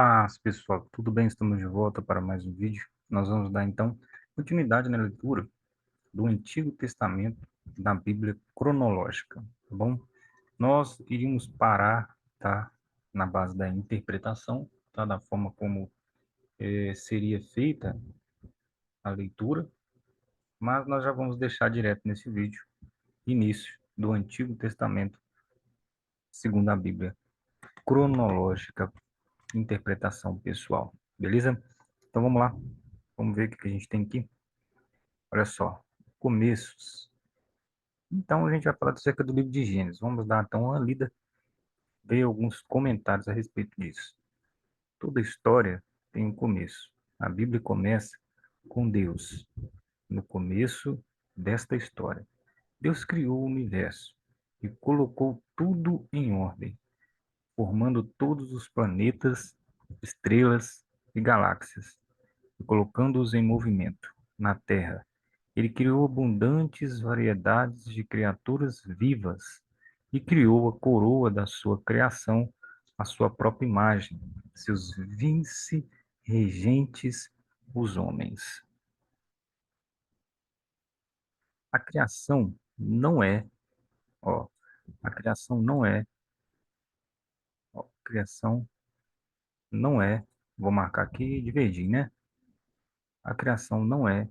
Paz, pessoal, tudo bem? Estamos de volta para mais um vídeo. Nós vamos dar então continuidade na leitura do Antigo Testamento da Bíblia cronológica, tá bom? Nós iríamos parar, tá, na base da interpretação, tá, da forma como seria feita a leitura, mas nós já vamos deixar direto nesse vídeo início do Antigo Testamento segundo a Bíblia cronológica, interpretação pessoal, beleza? Então vamos lá, vamos ver o que a gente tem aqui. Olha só, começos. Então, a gente vai falar acerca do livro de Gênesis. Vamos dar, então, uma lida, ver alguns comentários a respeito disso. Toda história tem um começo. A Bíblia começa com Deus, no começo desta história. Deus criou o universo e colocou tudo em ordem, formando todos os planetas, estrelas e galáxias, e colocando-os em movimento na Terra. Ele criou abundantes variedades de criaturas vivas e criou a coroa da sua criação, a sua própria imagem, seus vice-regentes, os homens. A criação não é, ó, a criação não é, ó, criação não é, vou marcar aqui de verdinho, né? A criação não é,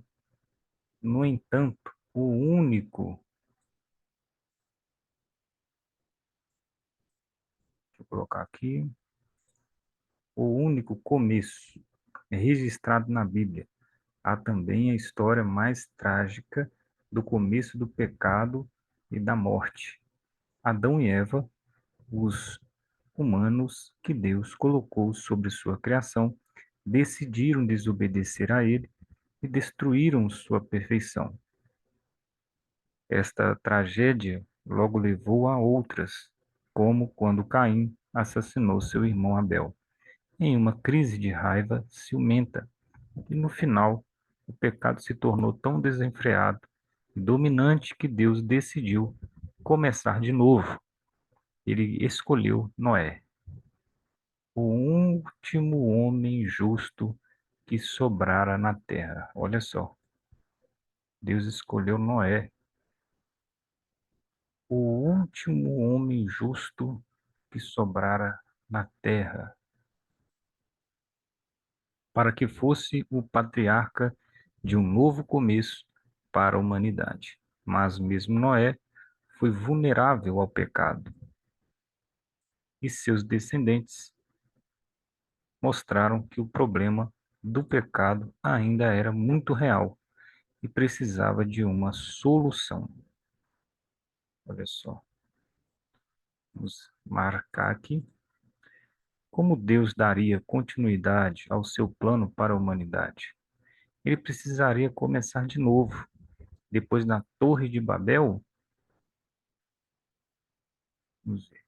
no entanto, o único, deixa eu colocar aqui, o único começo registrado na Bíblia. Há também a história mais trágica do começo do pecado e da morte. Adão e Eva, os humanos que Deus colocou sobre sua criação, decidiram desobedecer a ele e destruíram sua perfeição. Esta tragédia logo levou a outras, como quando Caim assassinou seu irmão Abel, em uma crise de raiva ciumenta. E no final, o pecado se tornou tão desenfreado e dominante que Deus decidiu começar de novo. Ele escolheu Noé, o último homem justo que sobrara na terra. Olha só, Deus escolheu Noé, o último homem justo que sobrara na terra, para que fosse o patriarca de um novo começo para a humanidade. Mas mesmo Noé foi vulnerável ao pecado, e seus descendentes mostraram que o problema do pecado ainda era muito real e precisava de uma solução. Olha só, vamos marcar aqui. Como Deus daria continuidade ao seu plano para a humanidade? Ele precisaria começar de novo. Depois da Torre de Babel, vamos ver,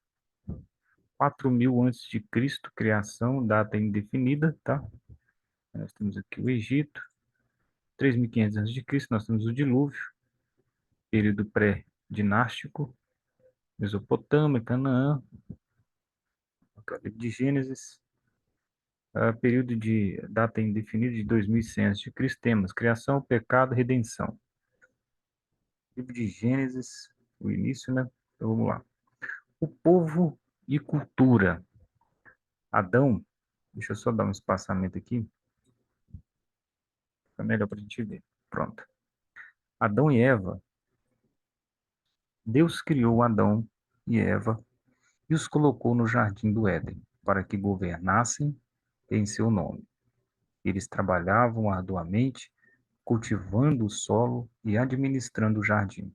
4.000 antes de Cristo, criação, data indefinida, tá? Nós temos aqui o Egito. 3.500 a.C., nós temos o dilúvio, período pré-dinástico, Mesopotâmia, Canaã, livro de Gênesis, período de data indefinida de 2.100 a.C., temas, criação, pecado, redenção. Livro de Gênesis, o início, né? Então vamos lá. O povo e cultura. Adão, deixa eu só dar um espaçamento aqui, fica melhor para a gente ver. Pronto. Adão e Eva. Deus criou Adão e Eva e os colocou no jardim do Éden, para que governassem em seu nome. Eles trabalhavam arduamente, cultivando o solo e administrando o jardim.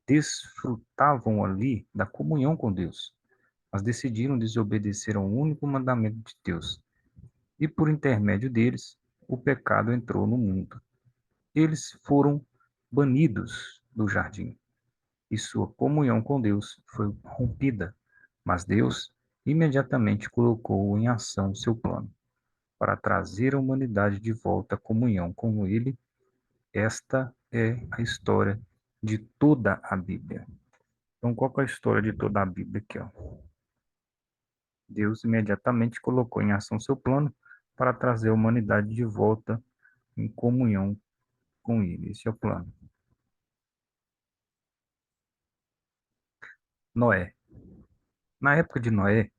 Desfrutavam ali da comunhão com Deus, mas decidiram desobedecer ao único mandamento de Deus. E por intermédio deles, o pecado entrou no mundo. Eles foram banidos do jardim, e sua comunhão com Deus foi rompida. Mas Deus imediatamente colocou em ação seu plano para trazer a humanidade de volta à comunhão com Ele. Esta é a história de toda a Bíblia. Então, qual que é a história de toda a Bíblia aqui, ó? Deus imediatamente colocou em ação seu plano para trazer a humanidade de volta em comunhão com Ele. Esse é o plano. Noé. Na época de Noé,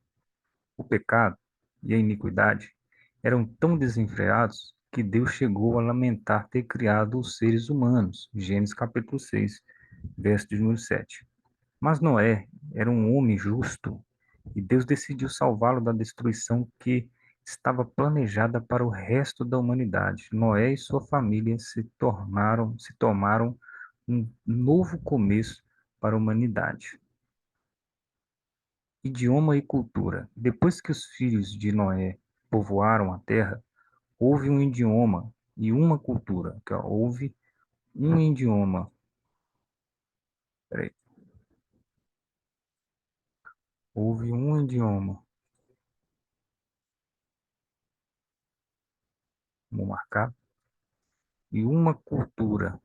o pecado e a iniquidade eram tão desenfreados que Deus chegou a lamentar ter criado os seres humanos. Gênesis capítulo 6, verso de número 7. Mas Noé era um homem justo e Deus decidiu salvá-lo da destruição que estava planejada para o resto da humanidade. Noé e sua família se tomaram um novo começo para a humanidade. Idioma e cultura. Depois que os filhos de Noé povoaram a terra, houve um idioma e uma cultura. Houve um idioma. Peraí. Houve um idioma. Vou marcar. E uma cultura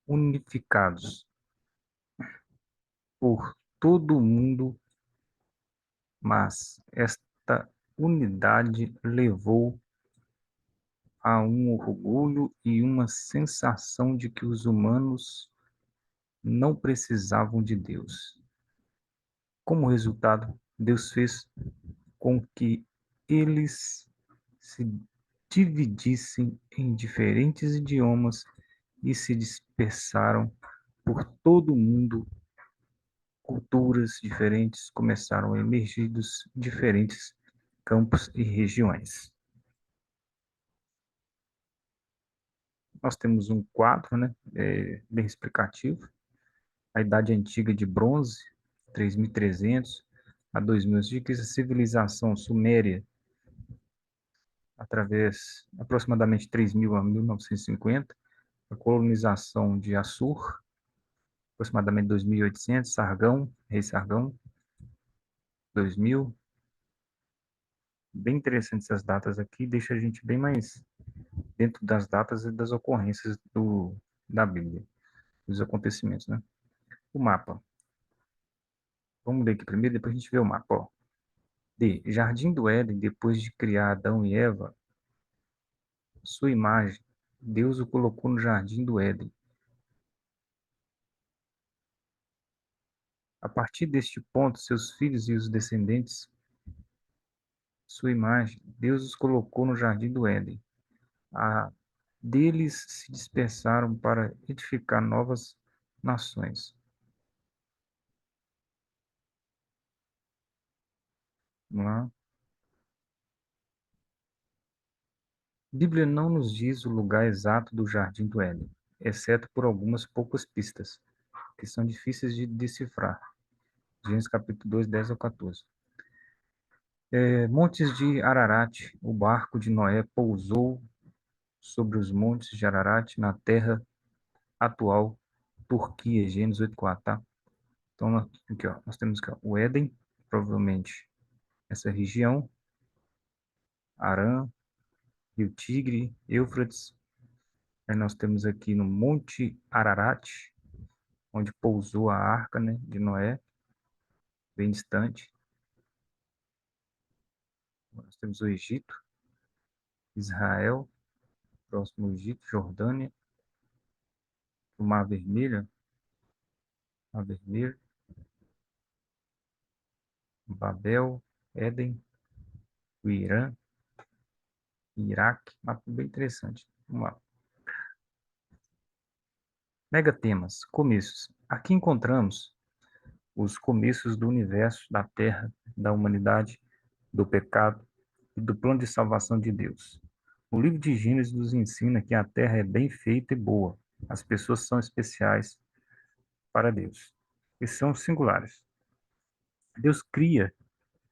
unificados por todo o mundo, mas esta unidade levou a um orgulho e uma sensação de que os humanos não precisavam de Deus. Como resultado, Deus fez com que eles se dividissem em diferentes idiomas e se dispersaram por todo o mundo. Culturas diferentes começaram a emergir dos diferentes campos e regiões. Nós temos um quadro, né, bem explicativo, a Idade Antiga de Bronze, 3.300 a 2.000 a.C., a civilização suméria, através aproximadamente 3.000 a 1950, a colonização de Assur, aproximadamente 2.800, Sargão, rei Sargão, 2.000. Bem interessantes essas datas aqui, deixa a gente bem mais dentro das datas e das ocorrências da Bíblia, dos acontecimentos, né? O mapa. Vamos ler aqui primeiro, depois a gente vê o mapa. Ó. D. Jardim do Éden, depois de criar Adão e Eva, sua imagem, Deus o colocou no Jardim do Éden. A partir deste ponto, seus filhos e os descendentes, sua imagem, Deus os colocou no Jardim do Éden. A deles se dispersaram para edificar novas nações. Vamos lá. A Bíblia não nos diz o lugar exato do Jardim do Éden, exceto por algumas poucas pistas, que são difíceis de decifrar. Gênesis capítulo 2, 10 ao 14. Montes de Ararat, o barco de Noé pousou sobre os montes de Ararat, na terra atual Turquia, Gênesis 8:4, tá? Então, aqui, ó, nós temos aqui, ó, o Éden, provavelmente essa região, Arã, Rio Tigre, Eufrates. Aí nós temos aqui no Monte Ararat, onde pousou a arca, né, de Noé, bem distante. Nós temos o Egito, Israel, próximo ao Egito, Jordânia, o Mar Vermelho, Babel, Éden, o Irã, Iraque, mapa bem interessante. Vamos lá. Megatemas, começos. Aqui encontramos os começos do universo, da Terra, da humanidade, do pecado e do plano de salvação de Deus. O livro de Gênesis nos ensina que a Terra é bem feita e boa. As pessoas são especiais para Deus e são singulares. Deus cria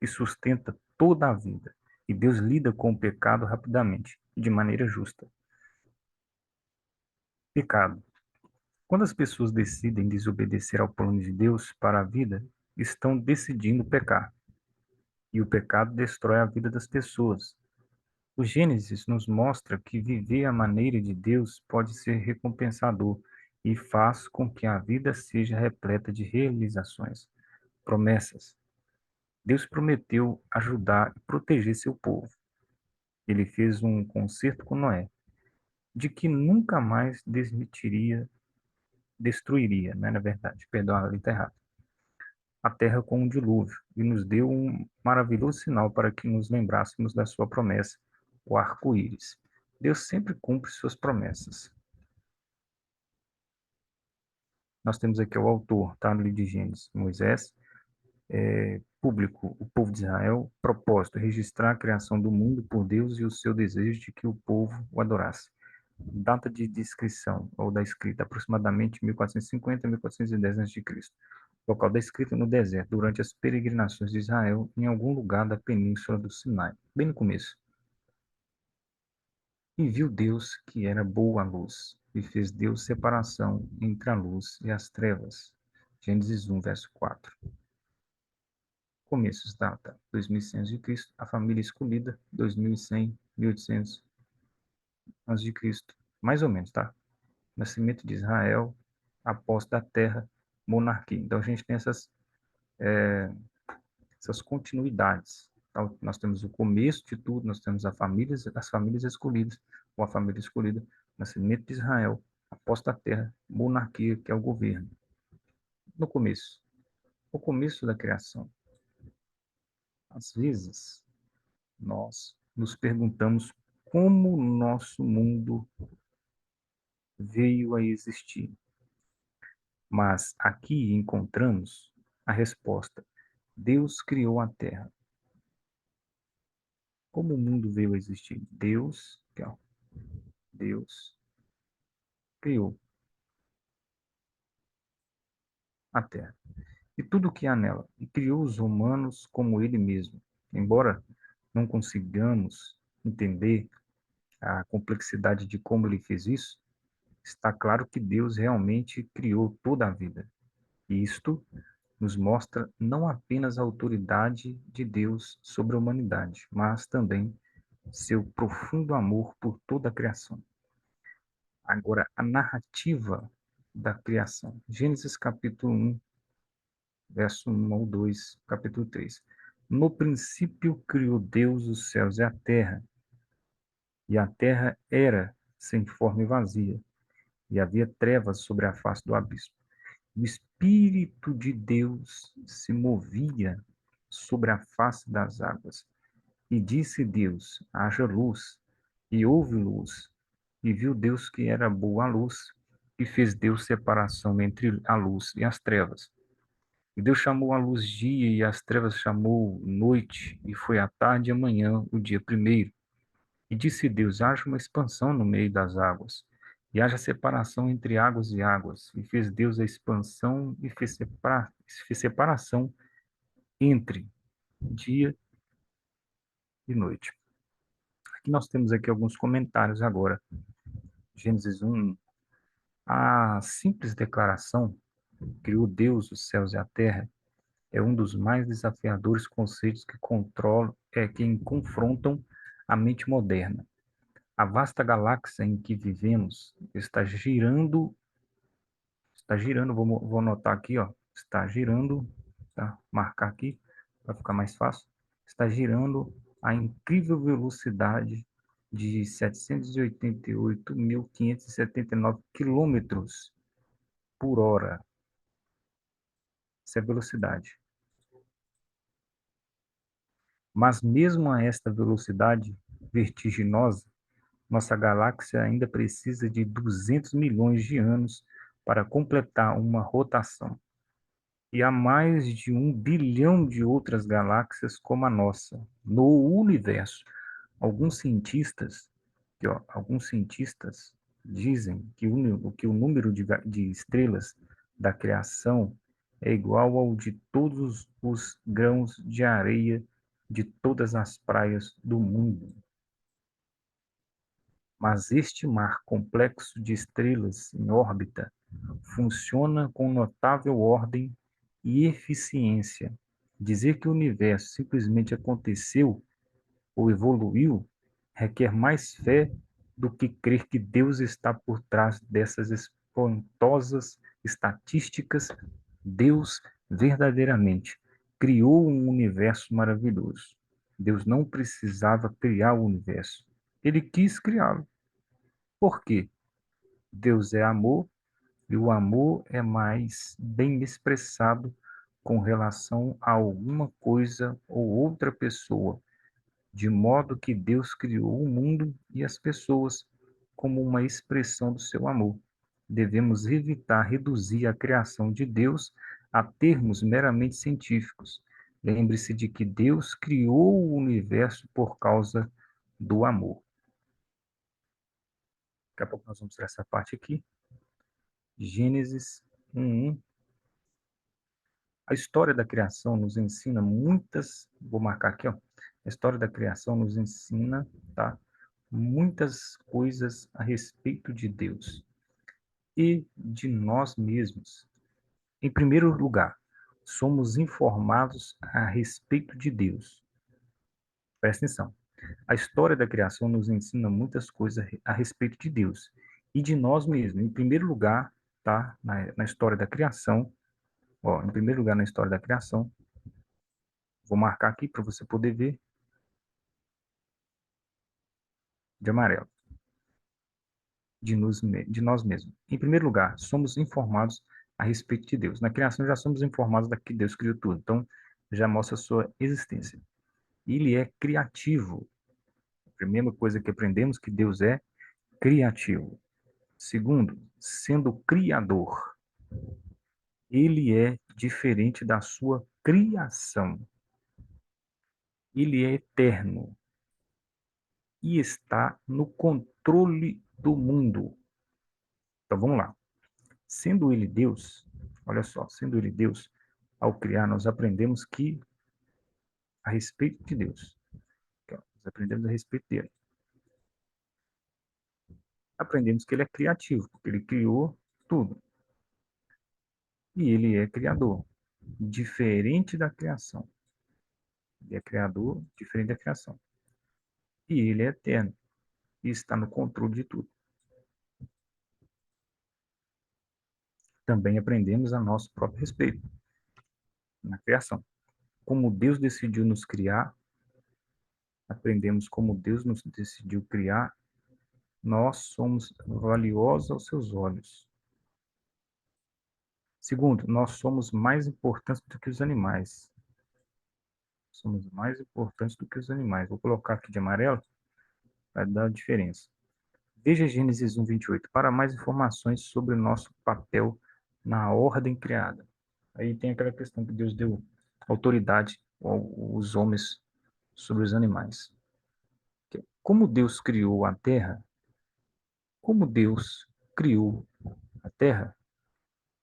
e sustenta toda a vida, e Deus lida com o pecado rapidamente e de maneira justa. Pecado. Quando as pessoas decidem desobedecer ao plano de Deus para a vida, estão decidindo pecar. E o pecado destrói a vida das pessoas. O Gênesis nos mostra que viver à maneira de Deus pode ser recompensador e faz com que a vida seja repleta de realizações. Promessas. Deus prometeu ajudar e proteger seu povo. Ele fez um concerto com Noé, de que nunca mais destruiria, né, na verdade, perdão, ali está errado, a terra com um dilúvio, e nos deu um maravilhoso sinal para que nos lembrássemos da sua promessa, o arco-íris. Deus sempre cumpre suas promessas. Nós temos aqui o autor, tá, no livro de Gênesis, Moisés, público, o povo de Israel, propósito, registrar a criação do mundo por Deus e o seu desejo de que o povo o adorasse. Data de descrição, ou da escrita, aproximadamente 1450 a 1410 a.C. Local da escrita no deserto, durante as peregrinações de Israel, em algum lugar da península do Sinai, bem no começo. E viu Deus que era boa a luz, e fez Deus separação entre a luz e as trevas. Gênesis 1, verso 4. Começos, data 2100 a.C., a família escolhida, 2100, 1800 a.C., mais ou menos, tá? Nascimento de Israel, a posse da terra, monarquia. Então a gente tem essas continuidades. Então, nós temos o começo de tudo, nós temos as famílias escolhidas, ou a família escolhida, nascimento de Israel, a posse da terra, monarquia, que é o governo. No começo, o começo da criação. Às vezes, nós nos perguntamos como o nosso mundo veio a existir. Mas aqui encontramos a resposta. Deus criou a Terra. Como o mundo veio a existir? Deus criou a Terra e tudo o que há nela, e criou os humanos como ele mesmo. Embora não consigamos entender a complexidade de como ele fez isso, está claro que Deus realmente criou toda a vida. E isto nos mostra não apenas a autoridade de Deus sobre a humanidade, mas também seu profundo amor por toda a criação. Agora, a narrativa da criação. Gênesis capítulo 1, verso 1 ao 2, capítulo 3. No princípio criou Deus os céus e a terra era sem forma e vazia, e havia trevas sobre a face do abismo. O Espírito de Deus se movia sobre a face das águas. E disse Deus: haja luz, e houve luz. E viu Deus que era boa a luz, e fez Deus separação entre a luz e as trevas. E Deus chamou a luz dia, e as trevas chamou noite, e foi a tarde e a manhã, o dia primeiro. E disse Deus: haja uma expansão no meio das águas, e haja separação entre águas e águas. E fez Deus a expansão e fez separação entre dia e noite. Aqui nós temos aqui alguns comentários agora. Gênesis 1, a simples declaração, criou Deus os céus e a terra, é um dos mais desafiadores conceitos que confrontam a mente moderna. A vasta galáxia em que vivemos está girando, vou anotar aqui, ó, está girando, tá? Marcar aqui para ficar mais fácil, está girando a incrível velocidade de 788.579 quilômetros por hora. Essa é a velocidade. Mas mesmo a esta velocidade vertiginosa, nossa galáxia ainda precisa de 200 milhões de anos para completar uma rotação. E há mais de 1 bilhão de outras galáxias como a nossa no universo. Alguns cientistas, alguns cientistas dizem que o número de estrelas da criação é igual ao de todos os grãos de areia de todas as praias do mundo. Mas este mar complexo de estrelas em órbita funciona com notável ordem e eficiência. Dizer que o universo simplesmente aconteceu ou evoluiu requer mais fé do que crer que Deus está por trás dessas espantosas estatísticas. Deus verdadeiramente criou um universo maravilhoso. Deus não precisava criar o universo. Ele quis criá-lo. Por quê? Deus é amor e o amor é mais bem expressado com relação a alguma coisa ou outra pessoa, de modo que Deus criou o mundo e as pessoas como uma expressão do seu amor. Devemos evitar reduzir a criação de Deus a termos meramente científicos. Lembre-se de que Deus criou o universo por causa do amor. Daqui a pouco nós vamos para essa parte aqui. Gênesis 1:1. A história da criação nos ensina muitas, vou marcar aqui, ó. A história da criação nos ensina, tá? Muitas coisas a respeito de Deus e de nós mesmos. Em primeiro lugar, somos informados a respeito de Deus. Presta atenção. A história da criação nos ensina muitas coisas a respeito de Deus e de nós mesmos. Em primeiro lugar, tá? Na história da criação, ó, em primeiro lugar na história da criação, vou marcar aqui para você poder ver de amarelo, de nós mesmos. Em primeiro lugar, somos informados a respeito de Deus. Na criação já somos informados de que Deus criou tudo, então já mostra a sua existência. Ele é criativo. A primeira coisa que aprendemos que Deus é criativo. Segundo, sendo criador, ele é diferente da sua criação. Ele é eterno e está no controle do mundo. Então vamos lá. Sendo ele Deus, olha só, sendo ele Deus, ao criar, nós aprendemos que, a respeito de Deus, nós aprendemos a respeito dele. Aprendemos que ele é criativo, porque ele criou tudo. E ele é criador, diferente da criação. Ele é criador, diferente da criação. E ele é eterno, e está no controle de tudo. Também aprendemos a nosso próprio respeito na criação. Como Deus decidiu nos criar, aprendemos como Deus nos decidiu criar. Nós somos valiosos aos seus olhos. Segundo, nós somos mais importantes do que os animais. Somos mais importantes do que os animais. Vou colocar aqui de amarelo para dar a diferença. Veja Gênesis 1:28 para mais informações sobre o nosso papel na ordem criada. Aí tem aquela questão que Deus deu autoridade aos homens sobre os animais. Como Deus criou a terra, como Deus criou a terra,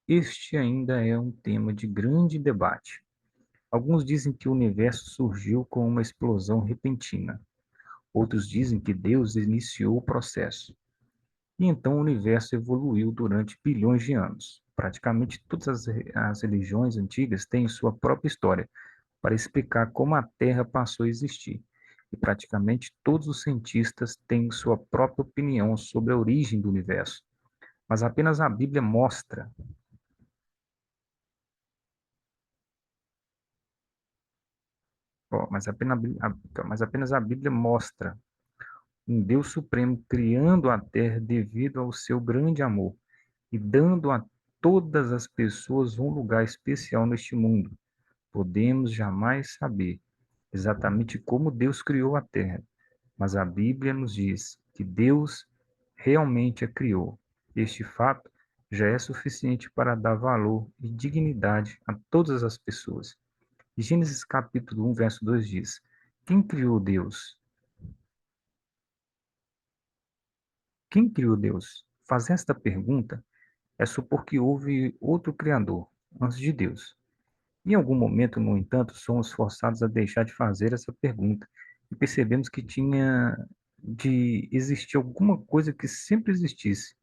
este ainda é um tema de grande debate. Alguns dizem que o universo surgiu com uma explosão repentina. Outros dizem que Deus iniciou o processo. E então o universo evoluiu durante bilhões de anos. Praticamente todas as religiões antigas têm sua própria história para explicar como a Terra passou a existir. E praticamente todos os cientistas têm sua própria opinião sobre a origem do universo. Mas apenas a Bíblia mostra, ó, mas apenas a Bíblia mostra um Deus Supremo criando a Terra devido ao seu grande amor e dando a todas as pessoas um lugar especial neste mundo. Podemos jamais saber exatamente como Deus criou a Terra, mas a Bíblia nos diz que Deus realmente a criou. Este fato já é suficiente para dar valor e dignidade a todas as pessoas. Gênesis capítulo 1, verso 2 diz: Quem criou Deus? Quem criou Deus? Fazer esta pergunta é supor que houve outro Criador antes de Deus. Em algum momento, no entanto, somos forçados a deixar de fazer essa pergunta e percebemos que tinha de existir alguma coisa que sempre existisse.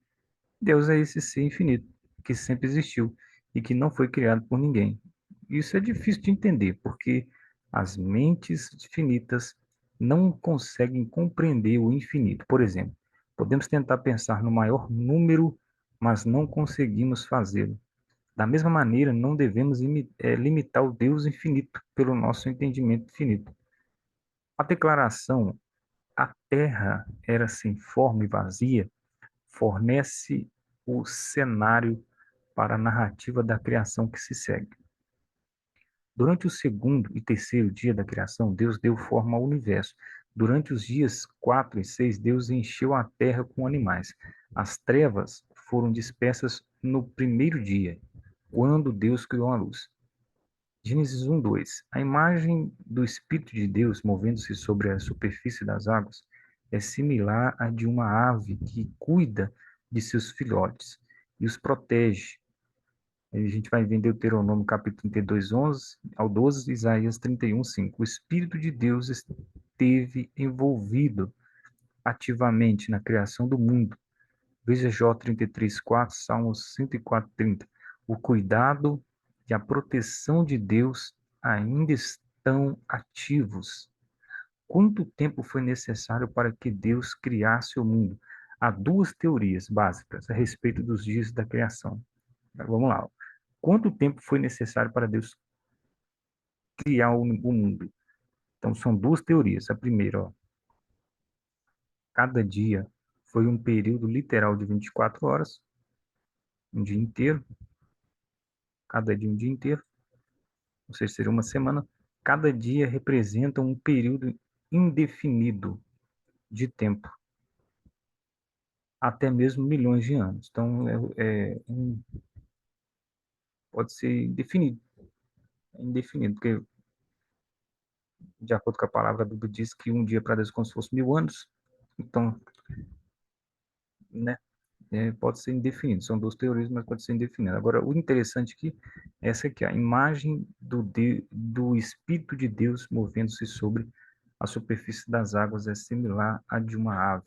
Deus é esse ser infinito, que sempre existiu e que não foi criado por ninguém. Isso é difícil de entender, porque as mentes finitas não conseguem compreender o infinito. Por exemplo, podemos tentar pensar no maior número, mas não conseguimos fazê-lo. Da mesma maneira, não devemos limitar o Deus infinito pelo nosso entendimento finito. A declaração "a terra era sem forma e vazia" fornece o cenário para a narrativa da criação que se segue. Durante o segundo e terceiro dia da criação, Deus deu forma ao universo. Durante os dias 4 e 6, Deus encheu a terra com animais. As trevas foram dispersas no primeiro dia, quando Deus criou a luz. Gênesis 1:2. A imagem do Espírito de Deus movendo-se sobre a superfície das águas é similar à de uma ave que cuida de seus filhotes e os protege. Aí a gente vai ver em Deuteronômio capítulo 32, 11 ao 12, Isaías 31, 5. O Espírito de Deus esteve envolvido ativamente na criação do mundo. Veja Jó 33, 4, Salmos 104, 30. O cuidado e a proteção de Deus ainda estão ativos. Quanto tempo foi necessário para que Deus criasse o mundo? Há duas teorias básicas a respeito dos dias da criação. Vamos lá. Quanto tempo foi necessário para Deus criar o mundo? Então, são duas teorias. A primeira, ó, cada dia foi um período literal de 24 horas, um dia inteiro, cada dia um dia inteiro, ou seja, seria uma semana. Cada dia representa um período indefinido de tempo, até mesmo milhões de anos. Então, pode ser indefinido, porque, de acordo com a palavra, a Bíblia diz que um dia para Deus é como se fosse 1000 anos. Então, né, pode ser indefinido. São duas teorias, mas pode ser indefinido. Agora, o interessante aqui é essa aqui, a imagem do Espírito de Deus movendo-se sobre a superfície das águas é similar à de uma ave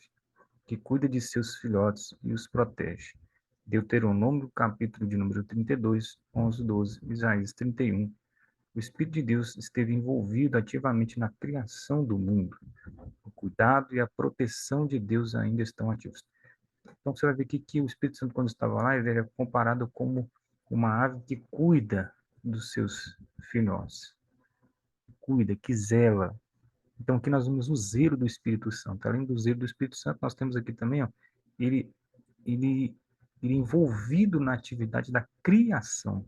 que cuida de seus filhotes e os protege. Deuteronômio, capítulo de número 32, 11, 12, Isaías 31. O Espírito de Deus esteve envolvido ativamente na criação do mundo. O cuidado e a proteção de Deus ainda estão ativos. Então você vai ver que o Espírito Santo, quando estava lá, ele era comparado como uma ave que cuida dos seus filhotes, cuida, que zela. Então aqui nós vemos o zelo do Espírito Santo. Além do zelo do Espírito Santo, nós temos aqui também, ó, ele, ele, ele envolvido na atividade da criação,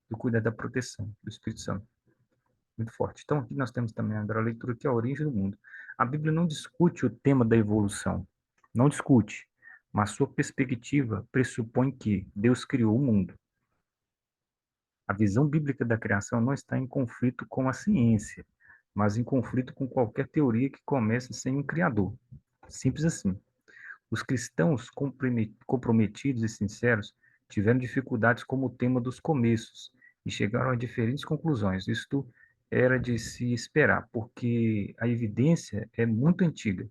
do cuidado da proteção do Espírito Santo. Muito forte. Então aqui nós temos também agora a leitura que é a origem do mundo. A Bíblia não discute o tema da evolução, não discute, mas sua perspectiva pressupõe que Deus criou o mundo. A visão bíblica da criação não está em conflito com a ciência, mas em conflito com qualquer teoria que comece sem um criador. Simples assim. Os cristãos comprometidos e sinceros tiveram dificuldades como o tema dos começos e chegaram a diferentes conclusões. Isto era de se esperar, porque a evidência é muito antiga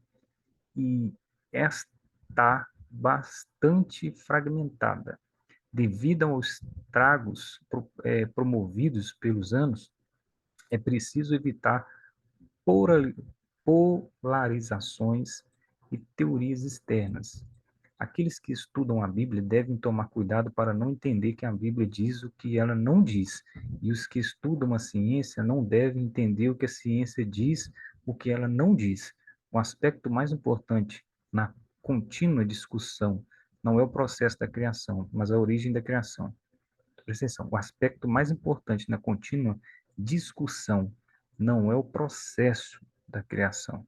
e está bastante fragmentada. Devido aos estragos promovidos pelos anos, é preciso evitar polarizações e teorias externas. Aqueles que estudam a Bíblia devem tomar cuidado para não entender que a Bíblia diz o que ela não diz, e os que estudam a ciência não devem entender o que a ciência diz, o que ela não diz. O aspecto mais importante na contínua discussão não é o processo da criação, mas a origem da criação. Presta atenção, o aspecto mais importante na contínua discussão não é o processo da criação,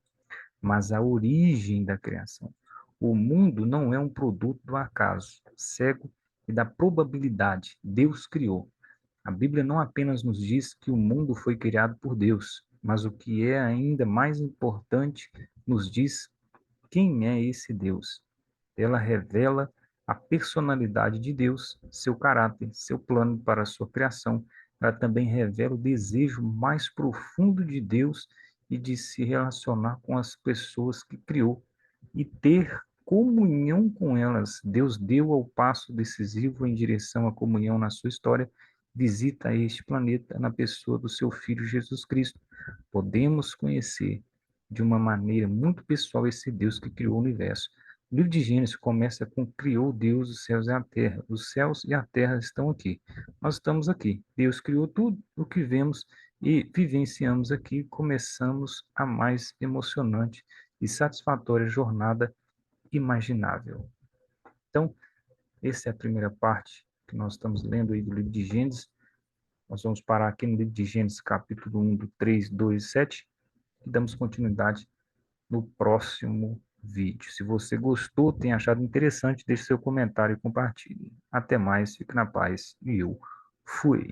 mas a origem da criação. O mundo não é um produto do acaso, cego e da probabilidade. Deus criou. A Bíblia não apenas nos diz que o mundo foi criado por Deus, mas o que é ainda mais importante, nos diz quem é esse Deus. Ela revela a personalidade de Deus, seu caráter, seu plano para a sua criação. Ela também revela o desejo mais profundo de Deus e de se relacionar com as pessoas que criou e ter comunhão com elas. Deus deu ao passo decisivo em direção à comunhão na sua história, visita este planeta na pessoa do seu Filho Jesus Cristo. Podemos conhecer de uma maneira muito pessoal esse Deus que criou o universo. O livro de Gênesis começa com criou Deus os céus e a terra. Os céus e a terra estão aqui. Nós estamos aqui. Deus criou tudo o que vemos e vivenciamos aqui. Começamos a mais emocionante e satisfatória jornada imaginável. Então, essa é a primeira parte que nós estamos lendo aí do livro de Gênesis. Nós vamos parar aqui no livro de Gênesis, capítulo 1, do 3, 2 e 7, e damos continuidade no próximo vídeo. Se você gostou, tem achado interessante, deixe seu comentário e compartilhe. Até mais, fique na paz e eu fui.